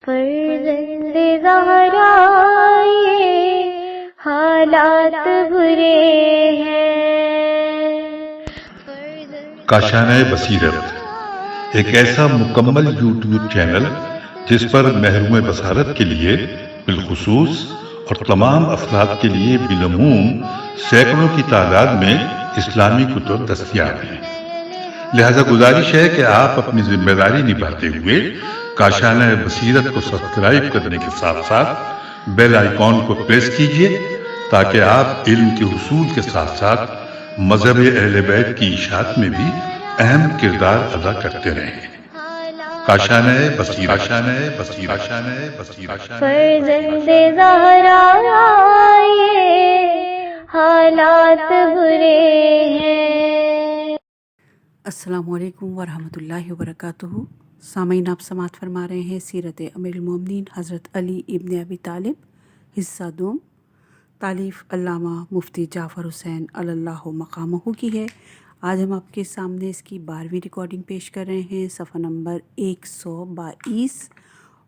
فرزند زہرا یہ حالات برے ہیں۔ کاشانۂ بصیرت ایک ایسا مکمل یوٹیوب چینل جس پر محروم بصارت کے لیے بالخصوص اور تمام افراد کے لیے بالعموم سینکڑوں کی تعداد میں اسلامی کتب دستیاب ہیں۔ لہذا گزارش ہے کہ آپ اپنی ذمہ داری نبھاتے ہوئے کاشانۂ بصیرت کو سبسکرائب کرنے کے ساتھ ساتھ بیل آئیکن کو پریس کیجیے تاکہ آپ علم کے حصول کے ساتھ ساتھ مذہب اہل بیت کی اشاعت میں بھی اہم کردار ادا کرتے رہیں۔ کاشانۂ بصیرت، کاشانۂ بصیرت، کاشانۂ بصیرت۔ فرزند زہرا یہ حالات برے ہیں۔ السلام علیکم ورحمۃ اللہ وبرکاتہ۔ سامعین، آپ سماعت فرما رہے ہیں سیرت امیر المومنین حضرت علی ابن ابی طالب حصہ دوم، تالیف علامہ مفتی جعفر حسین علی اللہ مقامہ کی ہے۔ آج ہم آپ کے سامنے اس کی 12ویں ریکارڈنگ پیش کر رہے ہیں، صفحہ نمبر 122،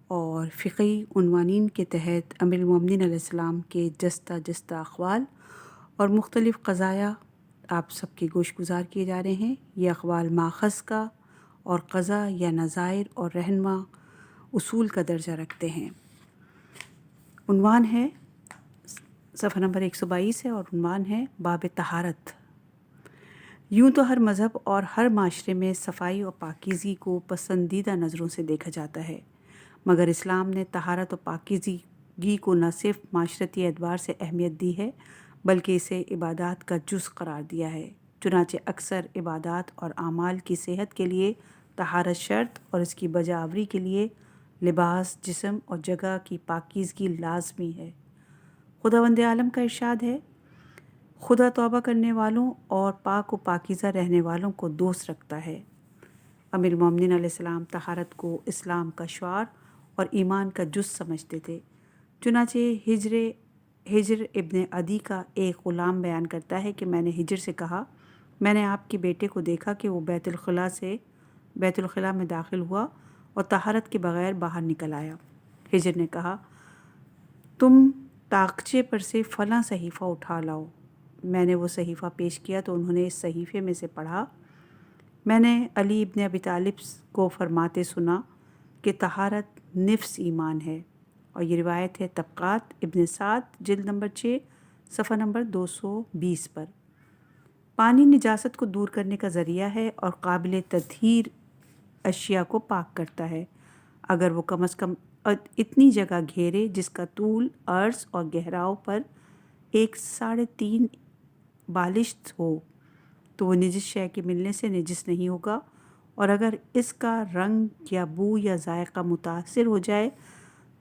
اور فقہی عنوانین کے تحت امیر المومنین علیہ السلام کے جستہ جستہ اقوال اور مختلف قضایا آپ سب کے گوش گزار کیے جا رہے ہیں۔ یہ اقوال ماخذ کا اور قضا یا نظائر اور رہنما اصول کا درجہ رکھتے ہیں۔ عنوان ہے، صفحہ نمبر 122 ہے، اور عنوان ہے باب طہارت۔ یوں تو ہر مذہب اور ہر معاشرے میں صفائی اور پاکیزگی کو پسندیدہ نظروں سے دیکھا جاتا ہے، مگر اسلام نے طہارت و پاکیزگی کو نہ صرف معاشرتی اعتبار سے اہمیت دی ہے بلکہ اسے عبادات کا جز قرار دیا ہے۔ چنانچہ اکثر عبادات اور اعمال کی صحت کے لیے طہارت شرط اور اس کی بجا آوری کے لیے لباس، جسم اور جگہ کی پاکیزگی لازمی ہے۔ خداوند عالم کا ارشاد ہے، خدا توبہ کرنے والوں اور پاک و پاکیزہ رہنے والوں کو دوست رکھتا ہے۔ امیر المومنین علیہ السلام طہارت کو اسلام کا شعار اور ایمان کا جز سمجھتے تھے۔ چنانچہ ہجر ابن عدی کا ایک غلام بیان کرتا ہے کہ میں نے ہجر سے کہا، میں نے آپ کے بیٹے کو دیکھا کہ وہ بیت الخلاء میں داخل ہوا اور طہارت کے بغیر باہر نکل آیا۔ ہجر نے کہا، تم طاقچے پر سے فلاں صحیفہ اٹھا لاؤ۔ میں نے وہ صحیفہ پیش کیا تو انہوں نے اس صحیفے میں سے پڑھا، میں نے علی ابن ابی طالب کو فرماتے سنا کہ طہارت نفس ایمان ہے، اور یہ روایت ہے طبقات ابن سعد جلد نمبر 6 صفحہ نمبر 220 پر۔ پانی نجاست کو دور کرنے کا ذریعہ ہے اور قابل تطہیر اشیاء کو پاک کرتا ہے، اگر وہ کم از کم اتنی جگہ گھیرے جس کا طول، عرض اور گہراؤ پر 1.5 بالشت ہو تو وہ نجس شے کے ملنے سے نجس نہیں ہوگا، اور اگر اس کا رنگ یا بو یا ذائقہ متاثر ہو جائے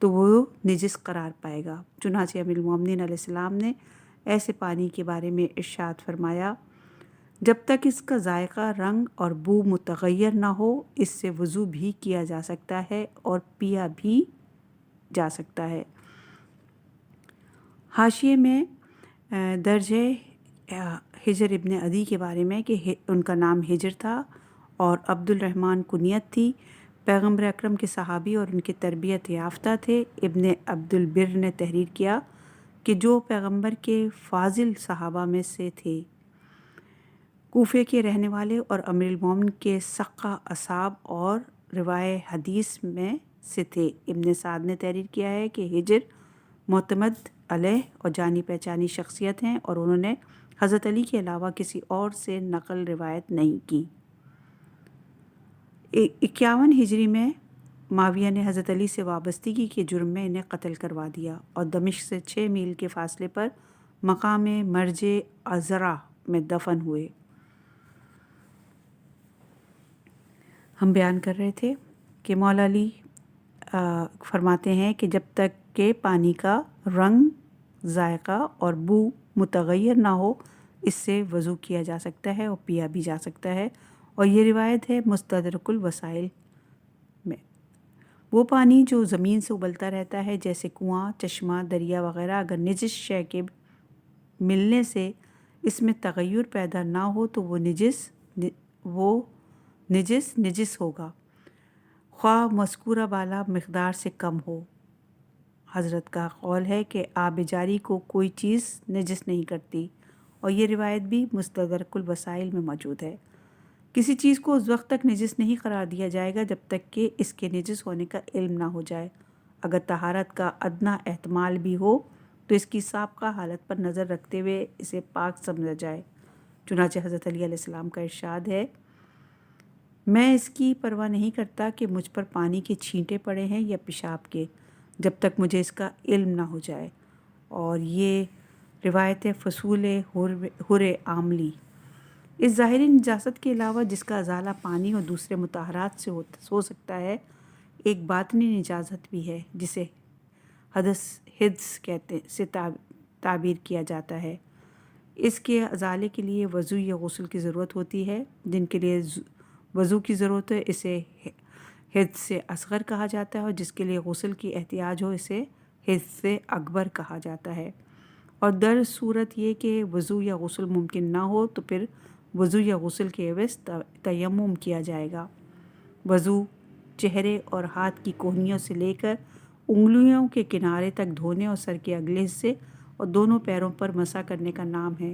تو وہ نجس قرار پائے گا۔ چنانچہ امیر المومنین علیہ السلام نے ایسے پانی کے بارے میں ارشاد فرمایا، جب تک اس کا ذائقہ، رنگ اور بو متغیر نہ ہو اس سے وضو بھی کیا جا سکتا ہے اور پیا بھی جا سکتا ہے۔ حاشیے میں درج ہے ہجر ابن عدی کے بارے میں کہ ان کا نام ہجر تھا اور عبد الرحمن کنیت تھی، پیغمبر اکرم کے صحابی اور ان کی تربیت یافتہ تھے۔ ابن عبد البر نے تحریر کیا کہ جو پیغمبر کے فاضل صحابہ میں سے تھے، کوفے کے رہنے والے اور امیر المومن کے سقہ اصحاب اور روائے حدیث میں سے تھے۔ ابن سعد نے تحریر کیا ہے کہ ہجر معتمد علیہ اور جانی پہچانی شخصیت ہیں اور انہوں نے حضرت علی کے علاوہ کسی اور سے نقل روایت نہیں کی۔ 51 ہجری میں معاویہ نے حضرت علی سے وابستگی کے جرم میں انہیں قتل کروا دیا اور دمشق سے 6 میل کے فاصلے پر مقام مرج عذرا میں دفن ہوئے۔ ہم بیان کر رہے تھے کہ مولا علی فرماتے ہیں کہ جب تک کہ پانی کا رنگ، ذائقہ اور بو متغیر نہ ہو اس سے وضو کیا جا سکتا ہے اور پیا بھی جا سکتا ہے، اور یہ روایت ہے مستدرک الوسائل میں۔ وہ پانی جو زمین سے ابلتا رہتا ہے جیسے کنواں، چشمہ، دریا وغیرہ، اگر نجس شے کے ملنے سے اس میں تغیر پیدا نہ ہو تو وہ نجس ہوگا، خواہ مذکورہ بالا مقدار سے کم ہو۔ حضرت کا قول ہے کہ آب جاری کو کوئی چیز نجس نہیں کرتی، اور یہ روایت بھی مستدرک الوسائل میں موجود ہے۔ کسی چیز کو اس وقت تک نجس نہیں قرار دیا جائے گا جب تک کہ اس کے نجس ہونے کا علم نہ ہو جائے۔ اگر طہارت کا ادنیٰ احتمال بھی ہو تو اس کی سابقہ حالت پر نظر رکھتے ہوئے اسے پاک سمجھا جائے۔ چنانچہ حضرت علی علیہ السلام کا ارشاد ہے، میں اس کی پرواہ نہیں کرتا کہ مجھ پر پانی کے چھینٹے پڑے ہیں یا پیشاب کے، جب تک مجھے اس کا علم نہ ہو جائے۔ اور یہ روایت فصول حر عاملی۔ اس ظاہری نجاست کے علاوہ جس کا ازالہ پانی اور دوسرے مطہرات سے ہو سکتا ہے، ایک باطنی نجاست بھی ہے جسے حدث سے تعبیر کیا جاتا ہے۔ اس کے ازالے کے لیے وضو یا غسل کی ضرورت ہوتی ہے۔ جن کے لیے وضو کی ضرورت ہے اسے حدث اصغر کہا جاتا ہے، اور جس کے لیے غسل کی احتیاج ہو اسے حدث اکبر کہا جاتا ہے۔ اور در صورت یہ کہ وضو یا غسل ممکن نہ ہو تو پھر وضو یا غسل کے عوض تیمم کیا جائے گا۔ وضو چہرے اور ہاتھ کی کوہنیوں سے لے کر انگلیوں کے کنارے تک دھونے اور سر کے اگلے حصے اور دونوں پیروں پر مسح کرنے کا نام ہے۔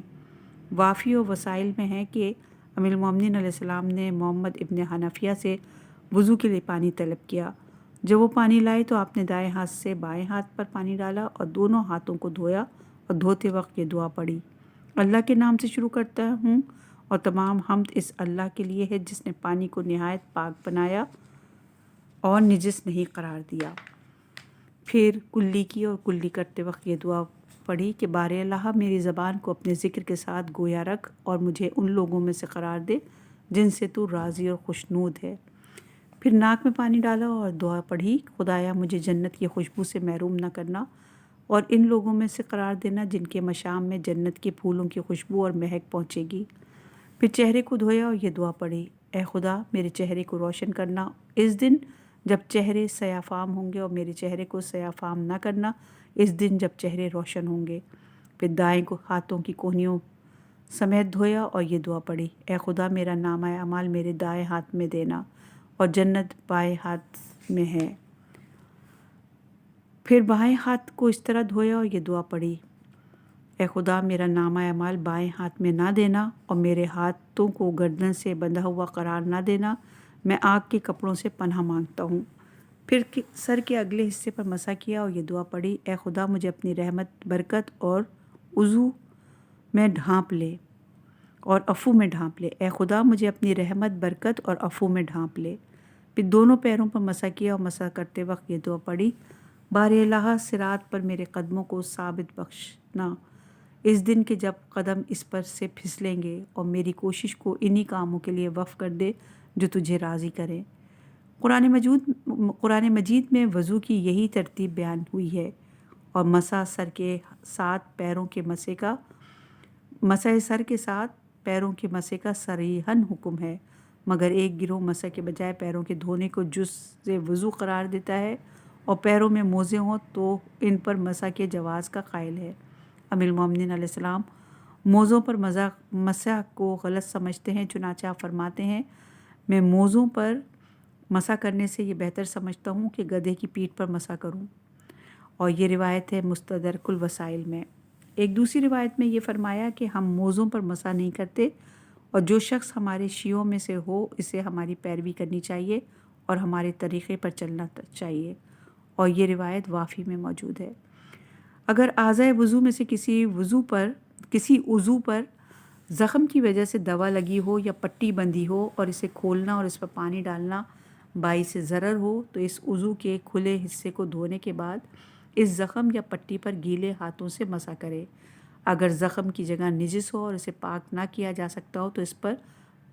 وافی و وسائل میں ہے کہ امیر المومنین علیہ السلام نے محمد ابن حنفیہ سے وضو کے لیے پانی طلب کیا۔ جب وہ پانی لائے تو آپ نے دائیں ہاتھ سے بائیں ہاتھ پر پانی ڈالا اور دونوں ہاتھوں کو دھویا، اور دھوتے وقت یہ دعا پڑھی، اللہ کے نام سے شروع کرتا ہوں، اور تمام حمد اس اللہ کے لیے ہے جس نے پانی کو نہایت پاک بنایا اور نجس نہیں قرار دیا۔ پھر کلی کی، اور کلی کرتے وقت یہ دعا پڑھی کہ بار اللہ میری زبان کو اپنے ذکر کے ساتھ گویا رکھ اور مجھے ان لوگوں میں سے قرار دے جن سے تو راضی اور خوشنود ہے۔ پھر ناک میں پانی ڈالا اور دعا پڑھی، خدایا مجھے جنت کی خوشبو سے محروم نہ کرنا اور ان لوگوں میں سے قرار دینا جن کے مشام میں جنت کے پھولوں کی خوشبو اور مہک پہنچے گی۔ پھر چہرے کو دھویا اور یہ دعا پڑھی، اے خدا میرے چہرے کو روشن کرنا اس دن جب چہرے سیاہ فام ہوں گے، اور میرے چہرے کو سیاہ فام نہ کرنا اس دن جب چہرے روشن ہوں گے۔ پھر دائیں کو ہاتھوں کی کوہنیوں سمیت دھویا اور یہ دعا پڑھی، اے خدا میرا نامہ اعمال میرے دائیں ہاتھ میں دینا اور جنت بائیں ہاتھ میں ہے۔ پھر بائیں ہاتھ کو اس طرح دھویا اور یہ دعا پڑھی، اے خدا میرا نامہ اعمال بائیں ہاتھ میں نہ دینا اور میرے ہاتھوں کو گردن سے بندھا ہوا قرار نہ دینا، میں آگ کے کپڑوں سے پناہ مانگتا ہوں۔ پھر سر کے اگلے حصے پر مسح کیا اور یہ دعا پڑھی، اے خدا مجھے اپنی رحمت برکت اور عفو میں ڈھانپ لے اور عفو میں ڈھانپ لے، اے خدا مجھے اپنی رحمت برکت اور عفو میں ڈھانپ لے۔ پھر دونوں پیروں پر مسح کیا اور مسح کرتے وقت یہ دعا پڑھی، بار الہ صراط پر میرے قدموں کو ثابت بخشنا اس دن کے جب قدم اس پر سے پھسلیں گے، اور میری کوشش کو انہی کاموں کے لیے وقف کر دے جو تجھے راضی کریں۔ قرآن مجید میں وضو کی یہی ترتیب بیان ہوئی ہے، اور مسح سر کے ساتھ پیروں کے مسح سر کے ساتھ پیروں کے مسح کا صریحاً حکم ہے، مگر ایک گروہ مسح کے بجائے پیروں کے دھونے کو جزء وضو قرار دیتا ہے، اور پیروں میں موزے ہوں تو ان پر مسح کے جواز کا قائل ہے۔ امیر المومنین علیہ السلام موزوں پر مسح کو غلط سمجھتے ہیں، چنانچہ آپ فرماتے ہیں، میں موزوں پر مسح کرنے سے یہ بہتر سمجھتا ہوں کہ گدھے کی پیٹھ پر مسح کروں، اور یہ روایت ہے مستدرک الوسائل میں۔ ایک دوسری روایت میں یہ فرمایا کہ ہم موزوں پر مسح نہیں کرتے، اور جو شخص ہمارے شیعوں میں سے ہو اسے ہماری پیروی کرنی چاہیے اور ہمارے طریقے پر چلنا چاہیے، اور یہ روایت وافی میں موجود ہے۔ اگر اعضائے وضو میں سے کسی عضو پر زخم کی وجہ سے دوا لگی ہو یا پٹی بندھی ہو اور اسے کھولنا اور اس پر پانی ڈالنا باعث ضرر ہو تو اس عضو کے کھلے حصے کو دھونے کے بعد اس زخم یا پٹی پر گیلے ہاتھوں سے مسح کرے۔ اگر زخم کی جگہ نجس ہو اور اسے پاک نہ کیا جا سکتا ہو تو اس پر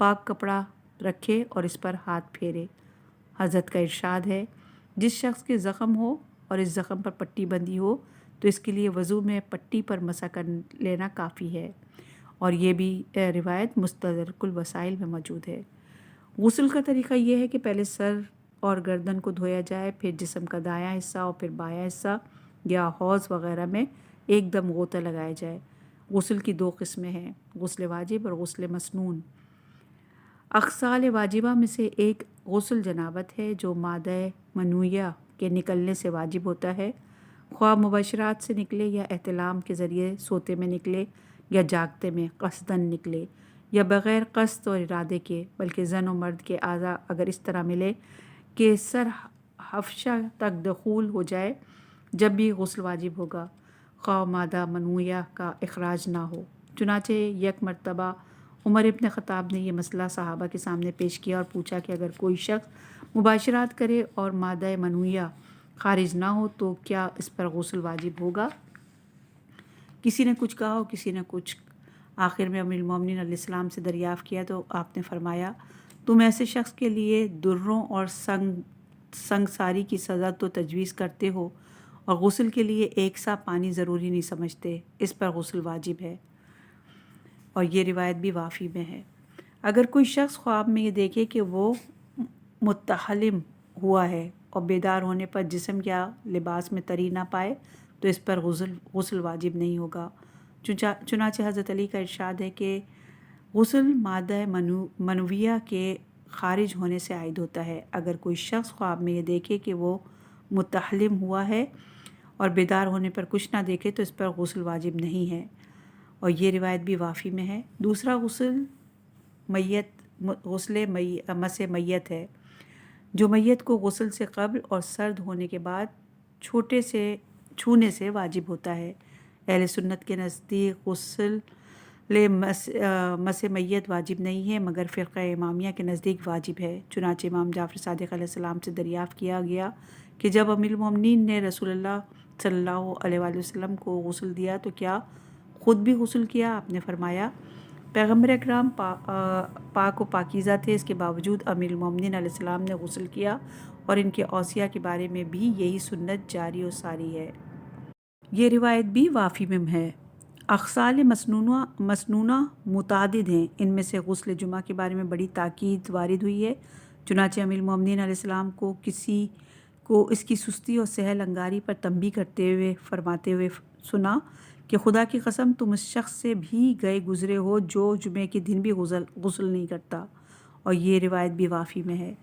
پاک کپڑا رکھے اور اس پر ہاتھ پھیرے۔ حضرت کا ارشاد ہے، جس شخص کے زخم ہو اور اس زخم پر پٹی بندھی ہو تو اس کے لیے وضو میں پٹی پر مسح کر لینا کافی ہے، اور یہ بھی روایت مستدرک الوسائل میں موجود ہے۔ غسل کا طریقہ یہ ہے کہ پہلے سر اور گردن کو دھویا جائے، پھر جسم کا دایاں حصہ اور پھر بایاں حصہ یا حوض وغیرہ میں ایک دم غوطہ لگایا جائے۔ غسل کی دو قسمیں ہیں، غسل واجب اور غسل مسنون۔ اغسال واجبہ میں سے ایک غسل جنابت ہے جو مادہ منویہ کے نکلنے سے واجب ہوتا ہے، خواہ مباشرات سے نکلے یا احتلام کے ذریعے سوتے میں نکلے یا جاگتے میں قصداً نکلے یا بغیر قصد اور ارادے کے، بلکہ زن و مرد کے اعضاء اگر اس طرح ملے کہ سر حفشہ تک دخول ہو جائے جب بھی غسل واجب ہوگا، خواہ مادہ منویہ کا اخراج نہ ہو۔ چنانچہ یک مرتبہ عمر ابن خطاب نے یہ مسئلہ صحابہ کے سامنے پیش کیا اور پوچھا کہ اگر کوئی شخص مباشرات کرے اور مادہ منویہ خارج نہ ہو تو کیا اس پر غسل واجب ہوگا؟ کسی نے کچھ کہا اور کسی نے کچھ۔ آخر میں امیر المومنین علیہ السلام سے دریافت کیا تو آپ نے فرمایا، تم ایسے شخص کے لیے دروں اور سنگساری کی سزا تو تجویز کرتے ہو اور غسل کے لیے ایک سا پانی ضروری نہیں سمجھتے، اس پر غسل واجب ہے، اور یہ روایت بھی وافی میں ہے۔ اگر کوئی شخص خواب میں یہ دیکھے کہ وہ متحلم ہوا ہے اور بیدار ہونے پر جسم یا لباس میں تری نہ پائے تو اس پر غسل واجب نہیں ہوگا۔ چنانچہ حضرت علی کا ارشاد ہے کہ غسل مادہ منویہ کے خارج ہونے سے عائد ہوتا ہے۔ اگر کوئی شخص خواب میں یہ دیکھے کہ وہ متحلم ہوا ہے اور بیدار ہونے پر کچھ نہ دیکھے تو اس پر غسل واجب نہیں ہے، اور یہ روایت بھی وافی میں ہے۔ دوسرا غسل مس میت ہے، جو میت کو غسل سے قبل اور سرد ہونے کے بعد چھونے سے واجب ہوتا ہے۔ اہل سنت کے نزدیک غسل مس میت واجب نہیں ہے، مگر فرقہ امامیہ کے نزدیک واجب ہے۔ چنانچہ امام جعفر صادق علیہ السلام سے دریافت کیا گیا کہ جب امیر المومنین نے رسول اللہ صلی اللہ علیہ وآلہ وسلم کو غسل دیا تو کیا خود بھی غسل کیا؟ آپ نے فرمایا، پیغمبر اکرام پاک و پاکیزہ تھے، اس کے باوجود امیر المومنین علیہ السلام نے غسل کیا، اور ان کے اوصیاء کے بارے میں بھی یہی سنت جاری و ساری ہے۔ یہ روایت بھی وافی میں ہے۔ اغسال مسنونہ متعدد ہیں، ان میں سے غسل جمعہ کے بارے میں بڑی تاکید وارد ہوئی ہے۔ چنانچہ امیر المومنین علیہ السلام کو کسی کو اس کی سستی اور سہل انگاری پر تنبیہ کرتے ہوئے فرماتے ہوئے سنا کہ خدا کی قسم تم اس شخص سے بھی گئے گزرے ہو جو جمعے کے دن بھی غسل نہیں کرتا، اور یہ روایت بھی وافی میں ہے۔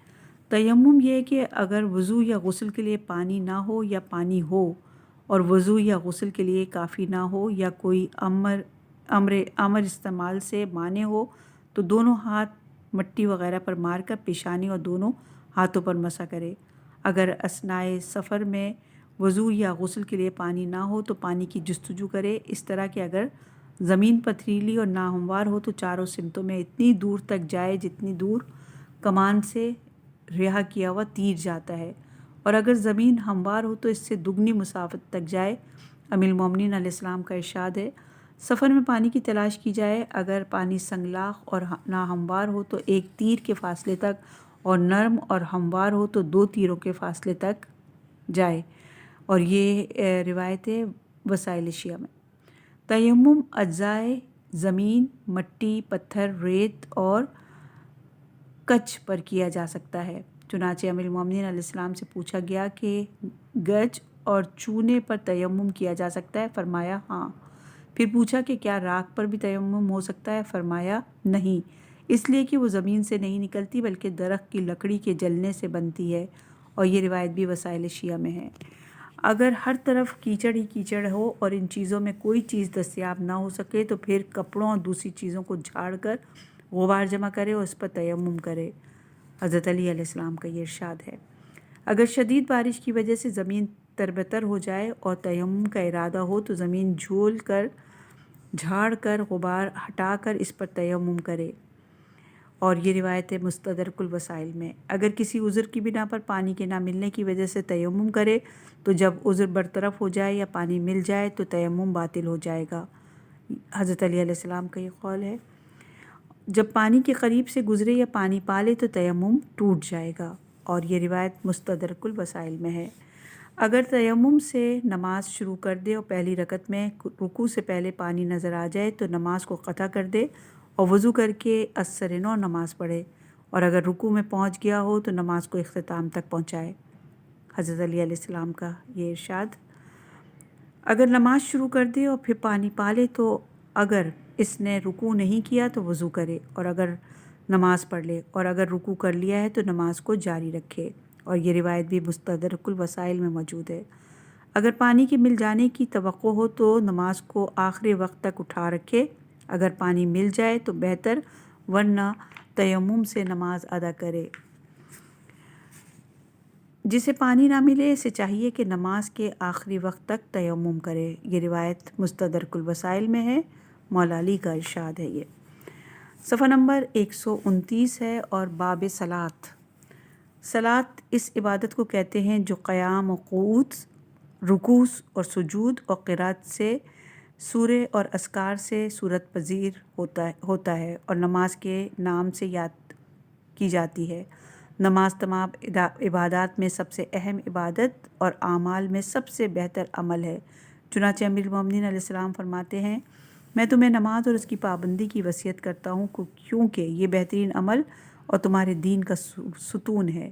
تیمم یہ ہے کہ اگر وضو یا غسل کے لیے پانی نہ ہو یا پانی ہو اور وضو یا غسل کے لیے کافی نہ ہو یا کوئی امر استعمال سے مانع ہو تو دونوں ہاتھ مٹی وغیرہ پر مار کر پیشانی اور دونوں ہاتھوں پر مسح کرے۔ اگر اثناء سفر میں وضو یا غسل کے لیے پانی نہ ہو تو پانی کی جستجو کرے، اس طرح کہ اگر زمین پتھریلی اور ناہموار ہو تو چاروں سمتوں میں اتنی دور تک جائے جتنی دور کمان سے رہا کیا ہوا تیر جاتا ہے، اور اگر زمین ہموار ہو تو اس سے دگنی مسافت تک جائے۔ امیر المومنین علیہ السلام کا ارشاد ہے، سفر میں پانی کی تلاش کی جائے، اگر پانی سنگلاخ اور ناہموار ہو تو 1 تیر کے فاصلے تک، اور نرم اور ہموار ہو تو 2 تیروں کے فاصلے تک جائے، اور یہ روایت ہے وسائل شیعہ میں۔ تیمم اجزائے زمین، مٹی، پتھر، ریت اور کچ پر کیا جا سکتا ہے۔ چنانچہ امیر المومنین علیہ السلام سے پوچھا گیا کہ گج اور چونے پر تیمم کیا جا سکتا ہے؟ فرمایا ہاں۔ پھر پوچھا کہ کیا راکھ پر بھی تیمم ہو سکتا ہے؟ فرمایا نہیں، اس لیے کہ وہ زمین سے نہیں نکلتی بلکہ درخت کی لکڑی کے جلنے سے بنتی ہے، اور یہ روایت بھی وسائل شیعہ میں ہے۔ اگر ہر طرف کیچڑ ہی کیچڑ ہو اور ان چیزوں میں کوئی چیز دستیاب نہ ہو سکے تو پھر کپڑوں اور دوسری چیزوں کو جھاڑ کر غبار جمع کرے اور اس پر تیمم کرے۔ حضرت علی علیہ السلام کا یہ ارشاد ہے۔ اگر شدید بارش کی وجہ سے زمین تربتر ہو جائے اور تیمم کا ارادہ ہو تو زمین جھاڑ کر غبار ہٹا کر اس پر تیمم کرے، اور یہ روایت مستدرک الوسائل میں۔ اگر کسی عذر کی بنا پر پانی کے نہ ملنے کی وجہ سے تیمم کرے تو جب عذر برطرف ہو جائے یا پانی مل جائے تو تیمم باطل ہو جائے گا۔ حضرت علی علیہ السلام کا یہ قول ہے، جب پانی کے قریب سے گزرے یا پانی پالے تو تیمم ٹوٹ جائے گا، اور یہ روایت مستدرک الوسائل میں ہے۔ اگر تیمم سے نماز شروع کر دے اور پہلی رکعت میں رکوع سے پہلے پانی نظر آ جائے تو نماز کو قطع کر دے اور وضو کر کے از-سر-نو نماز پڑھے، اور اگر رکوع میں پہنچ گیا ہو تو نماز کو اختتام تک پہنچائے۔ حضرت علی علیہ السلام کا یہ ارشاد۔ اگر نماز شروع کر دے اور پھر پانی پالے تو اگر اس نے رکوع نہیں کیا تو وضو کرے، اور اگر نماز پڑھ لے، اور اگر رکوع کر لیا ہے تو نماز کو جاری رکھے۔ اور یہ روایت بھی مستدرک الوسائل میں موجود ہے۔ اگر پانی کے مل جانے کی توقع ہو تو نماز کو آخری وقت تک اٹھا رکھے، اگر پانی مل جائے تو بہتر، ورنہ تیمم سے نماز ادا کرے۔ جسے پانی نہ ملے اسے چاہیے کہ نماز کے آخری وقت تک تیمم کرے۔ یہ روایت مستدرک الوسائل میں ہے، مولا علی کا ارشاد ہے۔ یہ صفحہ نمبر 129 ہے، اور باب صلاۃ۔ صلاۃ اس عبادت کو کہتے ہیں جو قیام و قعود، رکوع اور سجود اور قرات سے، سورے اور اذکار سے صورت پذیر ہوتا ہے اور نماز کے نام سے یاد کی جاتی ہے۔ نماز تمام عبادات میں سب سے اہم عبادت اور اعمال میں سب سے بہتر عمل ہے۔ چنانچہ امیر المومنین علیہ السلام فرماتے ہیں، میں تمہیں نماز اور اس کی پابندی کی وصیت کرتا ہوں کیونکہ یہ بہترین عمل اور تمہارے دین کا ستون ہے۔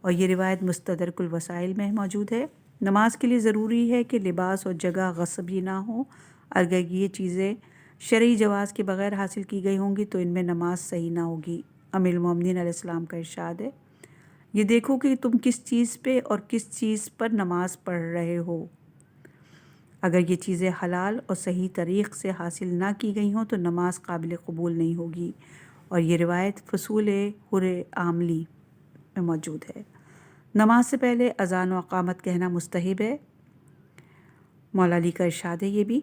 اور یہ روایت مستدرک الوسائل میں موجود ہے۔ نماز کے لیے ضروری ہے کہ لباس اور جگہ غصبی نہ ہو۔ اگر یہ چیزیں شرعی جواز کے بغیر حاصل کی گئی ہوں گی تو ان میں نماز صحیح نہ ہوگی۔ امیر المومنین علیہ السلام کا ارشاد ہے، یہ دیکھو کہ تم کس چیز پہ اور کس چیز پر نماز پڑھ رہے ہو۔ اگر یہ چیزیں حلال اور صحیح طریق سے حاصل نہ کی گئی ہوں تو نماز قابل قبول نہیں ہوگی۔ اور یہ روایت فصول حر عاملی میں موجود ہے۔ نماز سے پہلے اذان و اقامت کہنا مستحب ہے۔ مولا علی کا ارشاد ہے، یہ بھی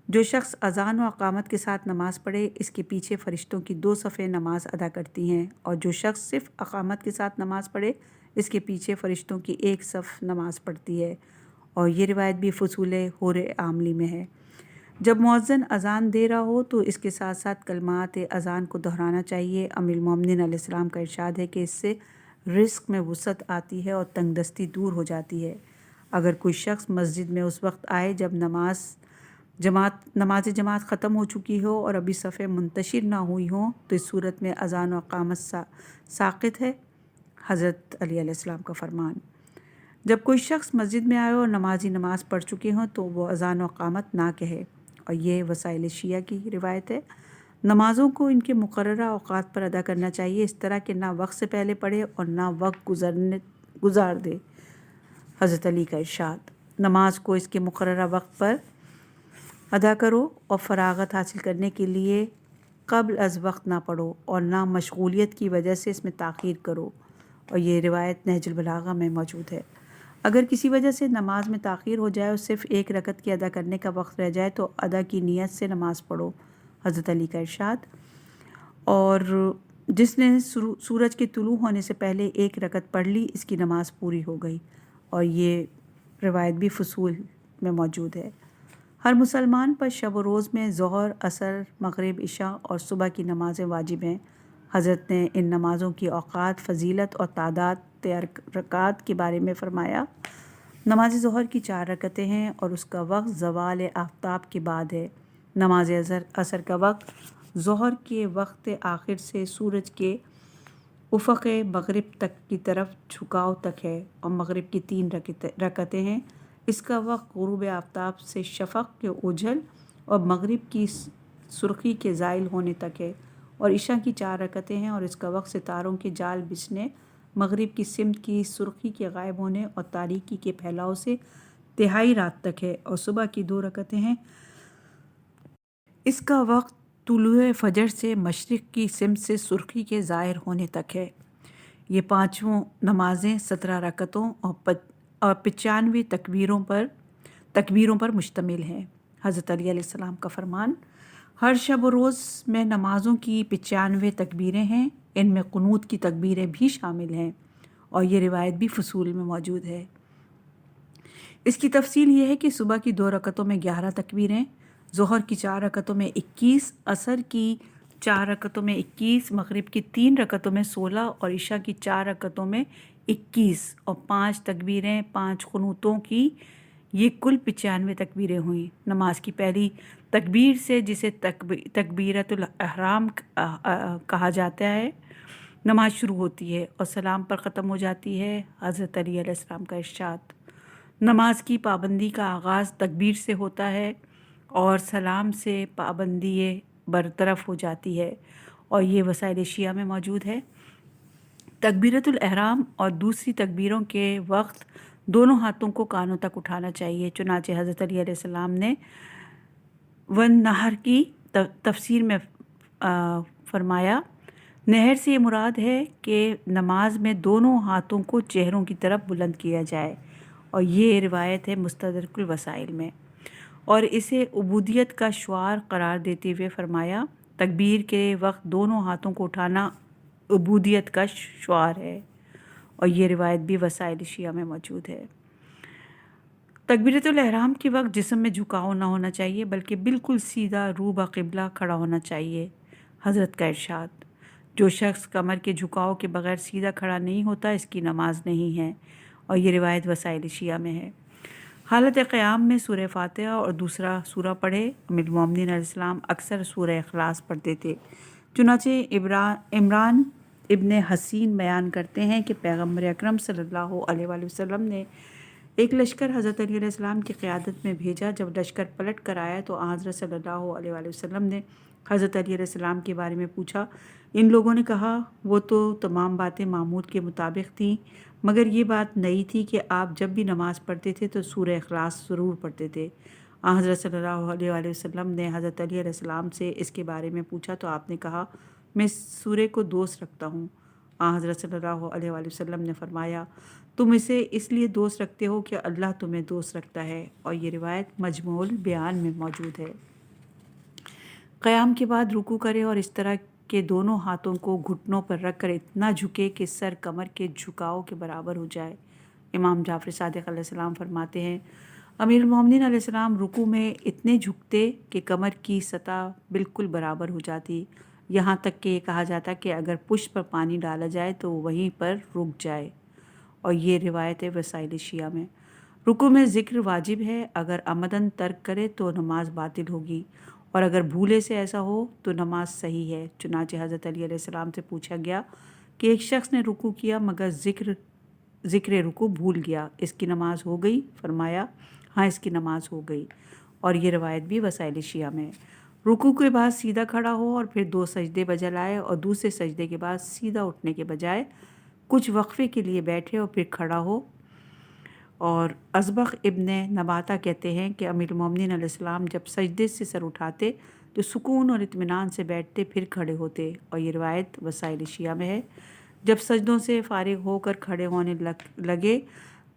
جو شخص اذان و اقامت کے ساتھ نماز پڑھے اس کے پیچھے فرشتوں کی 2 صفیں نماز ادا کرتی ہیں، اور جو شخص صرف اقامت کے ساتھ نماز پڑھے اس کے پیچھے فرشتوں کی 1 صف نماز پڑھتی ہے۔ اور یہ روایت بھی فصول حر عاملی میں ہے۔ جب مؤذن اذان دے رہا ہو تو اس کے ساتھ ساتھ کلمات اذان کو دہرانا چاہیے۔ امیر المومنین علیہ السلام کا ارشاد ہے کہ اس سے رزق میں وسعت آتی ہے اور تنگ دستی دور ہو جاتی ہے۔ اگر کوئی شخص مسجد میں اس وقت آئے جب نماز جماعت ختم ہو چکی ہو اور ابھی صفیں منتشر نہ ہوئی ہوں تو اس صورت میں اذان و اقامت ساقط ہے، حضرت علی علیہ السلام کا فرمان۔ جب کوئی شخص مسجد میں آئے اور نمازی نماز پڑھ چکے ہوں تو وہ اذان و اقامت نہ کہے۔ اور یہ وسائل شیعہ کی روایت ہے۔ نمازوں کو ان کے مقررہ اوقات پر ادا کرنا چاہیے، اس طرح کہ نہ وقت سے پہلے پڑھے اور نہ وقت گزار دے۔ حضرت علی کا ارشاد، نماز کو اس کے مقررہ وقت پر ادا کرو اور فراغت حاصل کرنے کے لیے قبل از وقت نہ پڑھو اور نہ مشغولیت کی وجہ سے اس میں تاخیر کرو۔ اور یہ روایت نہج البلاغہ میں موجود ہے۔ اگر کسی وجہ سے نماز میں تاخیر ہو جائے اور صرف 1 رکعت کی ادا کرنے کا وقت رہ جائے تو ادا کی نیت سے نماز پڑھو، حضرت علی کا ارشاد۔ اور جس نے سورج کے طلوع ہونے سے پہلے 1 رکعت پڑھ لی اس کی نماز پوری ہو گئی۔ اور یہ روایت بھی فصول میں موجود ہے۔ ہر مسلمان پر شب و روز میں ظہر، عصر، مغرب، عشاء اور صبح کی نمازیں واجب ہیں۔ حضرت نے ان نمازوں کی اوقات، فضیلت اور تعداد رکعات کے بارے میں فرمایا، نماز ظہر کی 4 رکعتیں ہیں اور اس کا وقت زوال آفتاب کے بعد ہے۔ نماز عصر کا وقت ظہر کے وقت آخر سے سورج کے افق مغرب تک کی طرف جھکاؤ تک ہے، اور مغرب کی 3 رکعتیں ہیں۔ اس کا وقت غروب آفتاب سے شفق کے اوجھل اور مغرب کی سرخی کے زائل ہونے تک ہے، اور عشاء کی 4 رکعتیں ہیں اور اس کا وقت ستاروں کے جال بچھنے، مغرب کی سمت کی سرخی کے غائب ہونے اور تاریکی کے پھیلاؤ سے تہائی رات تک ہے، اور صبح کی 2 رکعتیں ہیں۔ اس کا وقت طلوع فجر سے مشرق کی سمت سے سرخی کے ظاہر ہونے تک ہے۔ یہ 5 نمازیں 17 رکعتوں اور 95 تکبیروں پر مشتمل ہیں۔ حضرت علی علیہ السلام کا فرمان، ہر شب و روز میں نمازوں کی 95 تکبیریں ہیں، ان میں قنوت کی تکبیریں بھی شامل ہیں۔ اور یہ روایت بھی فصول میں موجود ہے۔ اس کی تفصیل یہ ہے کہ صبح کی 2 رکعتوں میں 11 تکبیریں، ظہر کی 4 رکعتوں میں 21، عصر کی 4 رکعتوں میں 21، مغرب کی 3 رکعتوں میں 16 اور عشاء کی 4 رکعتوں میں 21 اور 5 تکبیریں 5 قنوتوں کی، یہ کل 95 تکبیریں ہوئیں۔ نماز کی پہلی تکبیر سے جسے تکبیرۃ الاحرام کہا جاتا ہے نماز شروع ہوتی ہے اور سلام پر ختم ہو جاتی ہے۔ حضرت علی علیہ السلام کا ارشاد، نماز کی پابندی کا آغاز تکبیر سے ہوتا ہے اور سلام سے پابندی برطرف ہو جاتی ہے، اور یہ وسائل شیعہ میں موجود ہے۔ تکبیرۃ الاحرام اور دوسری تکبیروں کے وقت دونوں ہاتھوں کو کانوں تک اٹھانا چاہیے، چنانچہ حضرت علی علیہ السلام نے ون نہر کی تفسیر میں فرمایا، نہر سے یہ مراد ہے کہ نماز میں دونوں ہاتھوں کو چہروں کی طرف بلند کیا جائے، اور یہ روایت ہے مستدرک الوسائل میں، اور اسے عبودیت کا شعار قرار دیتے ہوئے فرمایا، تکبیر کے وقت دونوں ہاتھوں کو اٹھانا عبودیت کا شعار ہے، اور یہ روایت بھی وسائل شیعہ میں موجود ہے۔ تکبیرۃ الاحرام کے وقت جسم میں جھکاؤ نہ ہونا چاہیے، بلکہ بالکل سیدھا رو بقبلہ کھڑا ہونا چاہیے۔ حضرت کا ارشاد، جو شخص کمر کے جھکاؤ کے بغیر سیدھا کھڑا نہیں ہوتا اس کی نماز نہیں ہے، اور یہ روایت وسائل شیعہ میں ہے۔ حالت قیام میں سورہ فاتحہ اور دوسرا سورہ پڑھے۔ امیر المومنین علیہ السلام اکثر سورہ اخلاص پڑھتے تھے، چنانچہ عمران ابن حسین بیان کرتے ہیں کہ پیغمبر اکرم صلی اللہ علیہ وآلہ وسلم نے ایک لشکر حضرت علی علیہ السلام کی قیادت میں بھیجا۔ جب لشکر پلٹ کر آیا تو حضرت صلی اللہ علیہ وآلہ وسلم نے حضرت علی علیہ السلام کے بارے میں پوچھا۔ ان لوگوں نے کہا، وہ تو تمام باتیں معمول کے مطابق تھیں، مگر یہ بات نئی تھی کہ آپ جب بھی نماز پڑھتے تھے تو سورہ اخلاص ضرور پڑھتے تھے۔ حضرت صلی اللہ علیہ وآلہ وسلم نے حضرت علی علیہ السلام سے اس کے بارے میں پوچھا تو آپ نے کہا، میں اس سورہ کو دوست رکھتا ہوں۔ حضرت صلی اللہ علیہ وآلہ وسلم نے فرمایا، تم اسے اس لیے دوست رکھتے ہو کہ اللہ تمہیں دوست رکھتا ہے، اور یہ روایت مجموع البیان میں موجود ہے۔ قیام کے بعد رکوع کرے اور اس طرح کہ دونوں ہاتھوں کو گھٹنوں پر رکھ کر اتنا جھکے کہ سر کمر کے جھکاؤ کے برابر ہو جائے۔ امام جعفر صادق علیہ السلام فرماتے ہیں، امیر المومنین علیہ السلام رکوع میں اتنے جھکتے کہ کمر کی سطح بالکل برابر ہو جاتی، یہاں تک کہ یہ کہا جاتا کہ اگر پشت پر پانی ڈالا جائے تو وہیں پر رک جائے، اور یہ روایت ہے وسائل شیعہ میں۔ رکوع میں ذکر واجب ہے، اگر عمدن ترک کرے تو نماز باطل ہوگی، اور اگر بھولے سے ایسا ہو تو نماز صحیح ہے۔ چنانچہ حضرت علی علیہ السلام سے پوچھا گیا کہ ایک شخص نے رکوع کیا مگر ذکر رکوع بھول گیا، اس کی نماز ہو گئی؟ فرمایا، ہاں اس کی نماز ہو گئی، اور یہ روایت بھی وسائل شیعہ میں ہے۔ رکوع کے بعد سیدھا کھڑا ہو اور پھر 2 سجدے بجا لائے، اور دوسرے سجدے کے بعد سیدھا اٹھنے کے بجائے کچھ وقفے کے لیے بیٹھے اور پھر کھڑا ہو۔ اور ازبغ ابن نباتہ کہتے ہیں کہ امیر المومنین علیہ السلام جب سجدے سے سر اٹھاتے تو سکون اور اطمینان سے بیٹھتے پھر کھڑے ہوتے، اور یہ روایت وسائل شیعہ میں ہے۔ جب سجدوں سے فارغ ہو کر کھڑے ہونے لگے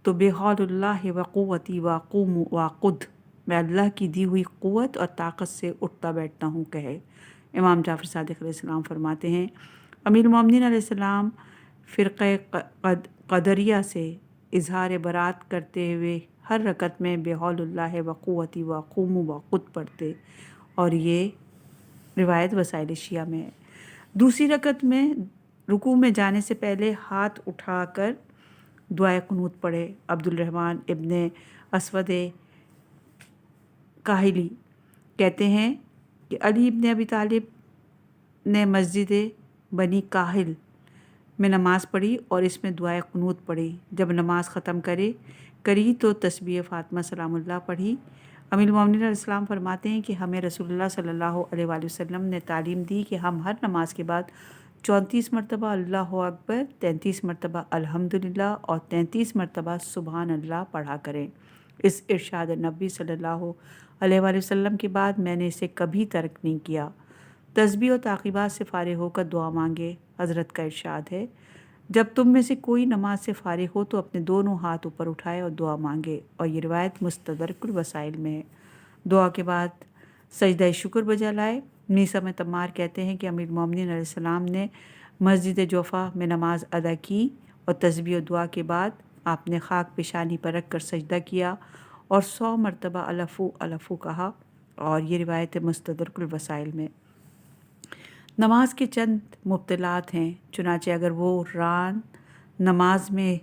تو بحول اللہ وقوتی واقوم واقد، میں اللہ کی دی ہوئی قوت اور طاقت سے اٹھتا بیٹھتا ہوں کہے۔ امام جعفر صادق علیہ السلام فرماتے ہیں، امیر المومنین علیہ السلام فرقہ قدریہ سے اظہار برات کرتے ہوئے ہر رکعت میں بحول اللہ وقوتی واقوم واقد پڑھتے، اور یہ روایت وسائل شیعہ میں ہے۔ دوسری رکعت میں رکوع میں جانے سے پہلے ہاتھ اٹھا کر دعائے قنوت پڑھے۔ عبد الرحمن ابن اسود کاہلی کہتے ہیں کہ علی ابن ابی طالب نے مسجد بنی کاہل میں نماز پڑھی اور اس میں دعائے قنوت پڑھی۔ جب نماز ختم کری تو تسبیح فاطمہ سلام اللہ پڑھی۔ امیر المومنین علیہ السلام فرماتے ہیں کہ ہمیں رسول اللہ صلی اللہ علیہ وآلہ وسلم نے تعلیم دی کہ ہم ہر نماز کے بعد 34 مرتبہ اللہ اکبر، 33 مرتبہ الحمدللہ اور 33 مرتبہ سبحان اللہ پڑھا کریں۔ اس ارشاد نبی صلی اللہ علیہ وآلہ وسلم کے بعد میں نے اسے کبھی ترک نہیں کیا۔ تسبیح و تعقیبات سے فارغ ہو کر دعا مانگے۔ حضرت کا ارشاد ہے، جب تم میں سے کوئی نماز سے فارغ ہو تو اپنے دونوں ہاتھ اوپر اٹھائے اور دعا مانگے، اور یہ روایت مستدرک الوسائل میں ہے۔ دعا کے بعد سجدہ شکر بجا لائے۔ میسا میں تمار کہتے ہیں کہ امیر المومنین علیہ السلام نے مسجد جوفا میں نماز ادا کی اور تسبیح و دعا کے بعد آپ نے خاک پیشانی پر رکھ کر سجدہ کیا اور 100 مرتبہ الفو الفو کہا، اور یہ روایت مستدرک الوسائل میں۔ نماز کے چند مبطلات ہیں، چنانچہ اگر وہ ران نماز میں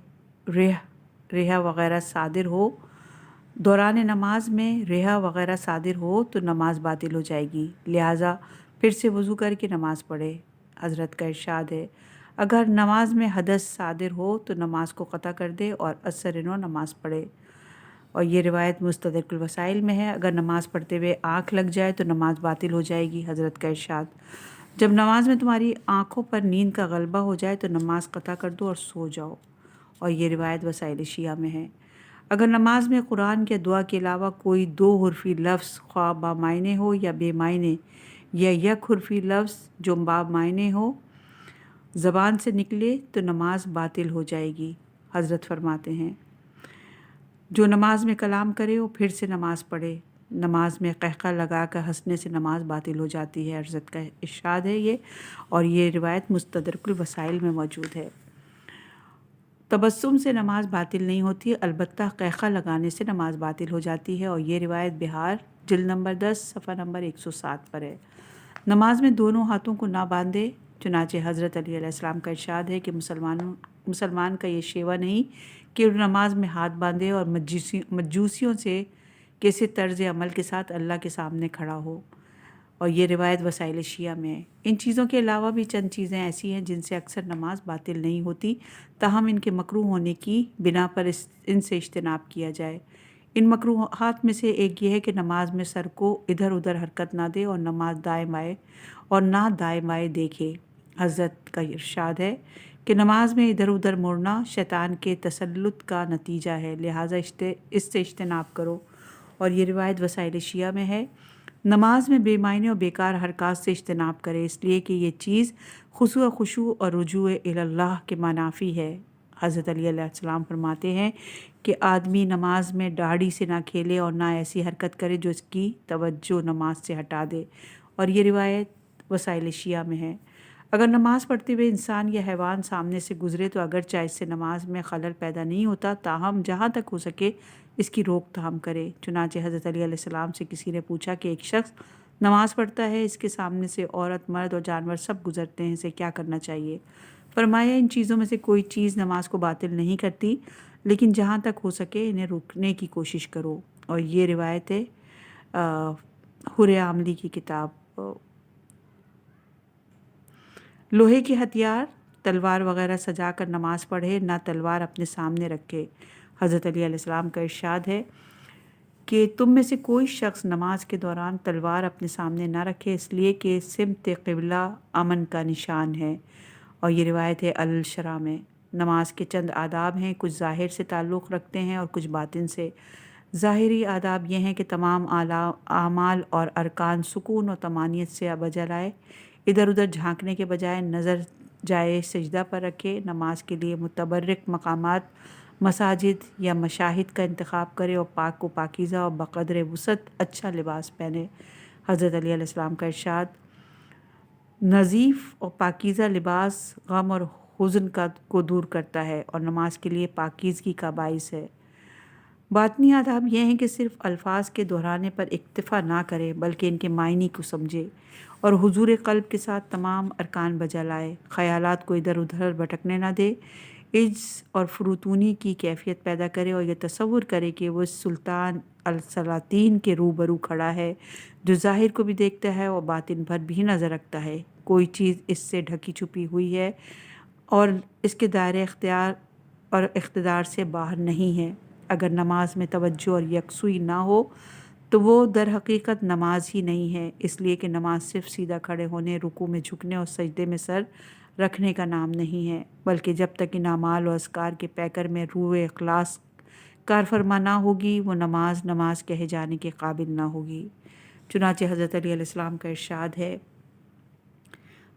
رہا وغیرہ صادر ہو، دوران نماز میں رہا وغیرہ صادر ہو تو نماز باطل ہو جائے گی، لہٰذا پھر سے وضو کر کے نماز پڑھے۔ حضرت کا ارشاد ہے، اگر نماز میں حدث صادر ہو تو نماز کو قطع کر دے اور اثر نو نماز پڑھے، اور یہ روایت مستدرک الوسائل میں ہے۔ اگر نماز پڑھتے ہوئے آنکھ لگ جائے تو نماز باطل ہو جائے گی۔ حضرت کا ارشاد، جب نماز میں تمہاری آنکھوں پر نیند کا غلبہ ہو جائے تو نماز قطع کر دو اور سو جاؤ، اور یہ روایت وسائل شیعہ میں ہے۔ اگر نماز میں قرآن کے دعا کے علاوہ کوئی دو حرفی لفظ خواہ بامعنی ہو یا بے معنی، یا یک حرفی لفظ جو بامعنی ہو زبان سے نکلے تو نماز باطل ہو جائے گی۔ حضرت فرماتے ہیں جو نماز میں کلام کرے وہ پھر سے نماز پڑھے، نماز میں قہقہ لگا کر ہنسنے سے نماز باطل ہو جاتی ہے۔ حضرت کا ارشاد ہے یہ، اور یہ روایت مستدرک الوسائل میں موجود ہے۔ تبسم سے نماز باطل نہیں ہوتی، البتہ قہقہ لگانے سے نماز باطل ہو جاتی ہے، اور یہ روایت بہار جلد نمبر 10 صفحہ نمبر 107 پر ہے۔ نماز میں دونوں ہاتھوں کو نہ باندھے، چنانچہ حضرت علی علیہ السلام کا ارشاد ہے کہ مسلمان کا یہ شیوہ نہیں کہ وہ نماز میں ہاتھ باندھے اور مجوسیوں سے کیسے طرز عمل کے ساتھ اللہ کے سامنے کھڑا ہو، اور یہ روایت وسائل شیعہ میں ہے۔ ان چیزوں کے علاوہ بھی چند چیزیں ایسی ہیں جن سے اکثر نماز باطل نہیں ہوتی، تاہم ان کے مکروہ ہونے کی بنا پر ان سے اجتناب کیا جائے۔ ان مکروہات میں سے ایک یہ ہے کہ نماز میں سر کو ادھر ادھر حرکت نہ دے اور نماز نہ دائیں بائیں دیکھے۔ حضرت کا ارشاد ہے کہ نماز میں ادھر ادھر مڑنا شیطان کے تسلط کا نتیجہ ہے، لہٰذا اس سے اجتناب کرو، اور یہ روایت وسائل شیعہ میں ہے۔ نماز میں بے معنی اور بیکار حرکات سے اجتناب کرے، اس لیے کہ یہ چیز خشوع اور رجوع اللہ کے منافی ہے۔ حضرت علی علیہ السلام فرماتے ہیں کہ آدمی نماز میں داڑھی سے نہ کھیلے اور نہ ایسی حرکت کرے جو اس کی توجہ نماز سے ہٹا دے، اور یہ روایت وسائل شیعہ میں ہے۔ اگر نماز پڑھتے ہوئے انسان یا حیوان سامنے سے گزرے تو اگرچہ اس سے نماز میں خلل پیدا نہیں ہوتا، تاہم جہاں تک ہو سکے اس کی روک تھام کرے۔ چنانچہ حضرت علی علیہ السلام سے کسی نے پوچھا کہ ایک شخص نماز پڑھتا ہے، اس کے سامنے سے عورت، مرد اور جانور سب گزرتے ہیں، اسے کیا کرنا چاہیے؟ فرمایا ان چیزوں میں سے کوئی چیز نماز کو باطل نہیں کرتی، لیکن جہاں تک ہو سکے انہیں روکنے کی کوشش کرو، اور یہ روایت ہے حر عاملی کی کتاب۔ لوہے کے ہتھیار تلوار وغیرہ سجا کر نماز پڑھے، نہ تلوار اپنے سامنے رکھے۔ حضرت علی علیہ السلام کا ارشاد ہے کہ تم میں سے کوئی شخص نماز کے دوران تلوار اپنے سامنے نہ رکھے، اس لیے کہ سمت قبلہ امن کا نشان ہے، اور یہ روایت ہے الشرح میں۔ نماز کے چند آداب ہیں، کچھ ظاہر سے تعلق رکھتے ہیں اور کچھ باطن سے۔ ظاہری آداب یہ ہیں کہ تمام اعمال اور ارکان سکون و طمانینت سے بجا لائے، ادھر ادھر جھانکنے کے بجائے نظر جائے سجدہ پر رکھے، نماز کے لیے متبرک مقامات، مساجد یا مشاہد کا انتخاب کرے، اور پاک و پاکیزہ اور بقدر وسعت اچھا لباس پہنے۔ حضرت علی علیہ السلام کا ارشاد، نظیف اور پاکیزہ لباس غم اور حزن کو دور کرتا ہے اور نماز کے لیے پاکیزگی کا باعث ہے۔ باطنی آداب یہ ہیں کہ صرف الفاظ کے دہرانے پر اکتفا نہ کرے بلکہ ان کے معنی کو سمجھے اور حضور قلب کے ساتھ تمام ارکان بجا لائے، خیالات کو ادھر ادھر بھٹکنے نہ دے، عجز اور فروتنی کی کیفیت پیدا کرے اور یہ تصور کرے کہ وہ سلطان السلاطین کے روبرو کھڑا ہے جو ظاہر کو بھی دیکھتا ہے اور باطن پر بھی نظر رکھتا ہے، کوئی چیز اس سے ڈھکی چھپی ہوئی ہے اور اس کے دائرۂ اختیار اور اقتدار سے باہر نہیں ہے۔ اگر نماز میں توجہ اور یکسوئی نہ ہو تو وہ در حقیقت نماز ہی نہیں ہے، اس لیے کہ نماز صرف سیدھا کھڑے ہونے، رکوع میں جھکنے اور سجدے میں سر رکھنے کا نام نہیں ہے، بلکہ جب تک ان اعمال و اذکار کے پیکر میں روح اخلاص کار فرما نہ ہوگی وہ نماز کہے جانے کے قابل نہ ہوگی۔ چنانچہ حضرت علی علیہ السلام کا ارشاد ہے،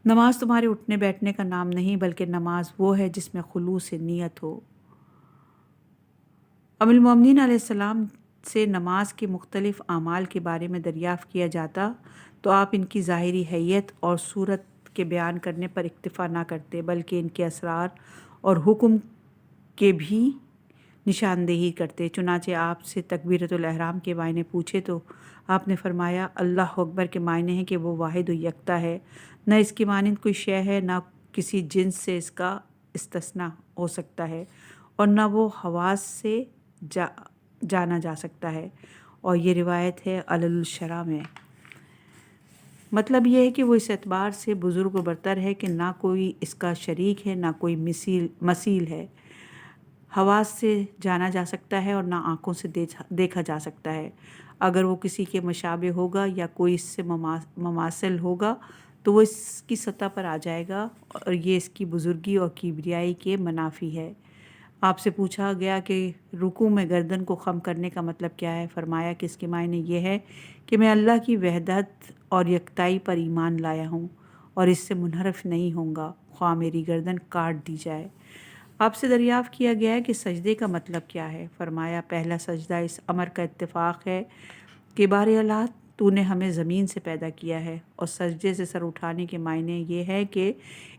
نماز تمہارے اٹھنے بیٹھنے کا نام نہیں بلکہ نماز وہ ہے جس میں خلوص نیت ہو۔ ام المومنین علیہ السلام سے نماز کے مختلف اعمال کے بارے میں دریافت کیا جاتا تو آپ ان کی ظاہری حیت اور صورت کے بیان کرنے پر اکتفا نہ کرتے بلکہ ان کے اسرار اور حکم کے بھی نشاندہی کرتے۔ چنانچہ آپ سے تکبیرۃ الاحرام کے معنی پوچھے تو آپ نے فرمایا، اللہ اکبر کے معنی ہے کہ وہ واحد و یکتا ہے، نہ اس کی مانند کوئی شے ہے، نہ کسی جنس سے اس کا استثناء ہو سکتا ہے اور نہ وہ حواس سے جانا جا سکتا ہے، اور یہ روایت ہے الشرح میں۔ مطلب یہ ہے کہ وہ اس اعتبار سے بزرگ و برتر ہے کہ نہ کوئی اس کا شریک ہے، نہ کوئی مثیل ہے، حواس سے جانا جا سکتا ہے اور نہ آنکھوں سے دیکھا جا سکتا ہے۔ اگر وہ کسی کے مشابہ ہوگا یا کوئی اس سے مماثل ہوگا تو وہ اس کی سطح پر آ جائے گا، اور یہ اس کی بزرگی اور کبریائی کے منافی ہے۔ آپ سے پوچھا گیا کہ رکوع میں گردن کو خم کرنے کا مطلب کیا ہے؟ فرمایا کہ اس کے معنی یہ ہے کہ میں اللہ کی وحدت اور یکتائی پر ایمان لایا ہوں اور اس سے منحرف نہیں ہوں گا، خواہ میری گردن کاٹ دی جائے۔ آپ سے دریافت کیا گیا ہے کہ سجدے کا مطلب کیا ہے؟ فرمایا پہلا سجدہ اس امر کا اتفاق ہے کہ بار اللہ تو نے ہمیں زمین سے پیدا کیا ہے، اور سجدے سے سر اٹھانے کے معنی یہ ہے کہ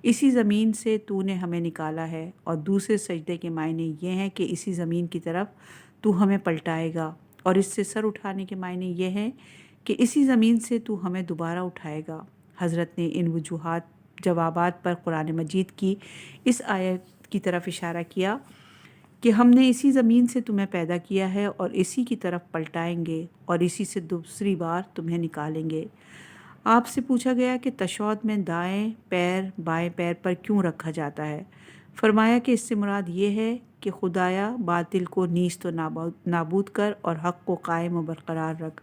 اسی زمین سے تو نے ہمیں نکالا ہے، اور دوسرے سجدے کے معنی یہ ہیں کہ اسی زمین کی طرف تو ہمیں پلٹائے گا، اور اس سے سر اٹھانے کے معنی یہ ہے کہ اسی زمین سے تو ہمیں دوبارہ اٹھائے گا۔ حضرت نے ان جوابات پر قرآن مجید کی اس آیت کی طرف اشارہ کیا کہ ہم نے اسی زمین سے تمہیں پیدا کیا ہے اور اسی کی طرف پلٹائیں گے اور اسی سے دوسری بار تمہیں نکالیں گے۔ آپ سے پوچھا گیا کہ تشہد میں دائیں پیر بائیں پیر پر کیوں رکھا جاتا ہے؟ فرمایا کہ اس سے مراد یہ ہے کہ خدایا باطل کو نیست و نابود کر اور حق کو قائم و برقرار رکھ۔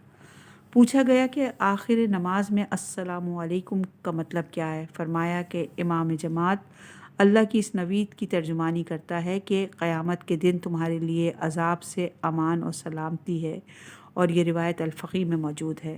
پوچھا گیا کہ آخر نماز میں السلام علیکم کا مطلب کیا ہے؟ فرمایا کہ امام جماعت اللہ کی اس نوید کی ترجمانی کرتا ہے کہ قیامت کے دن تمہارے لیے عذاب سے امان اور سلامتی ہے، اور یہ روایت الفقی میں موجود ہے۔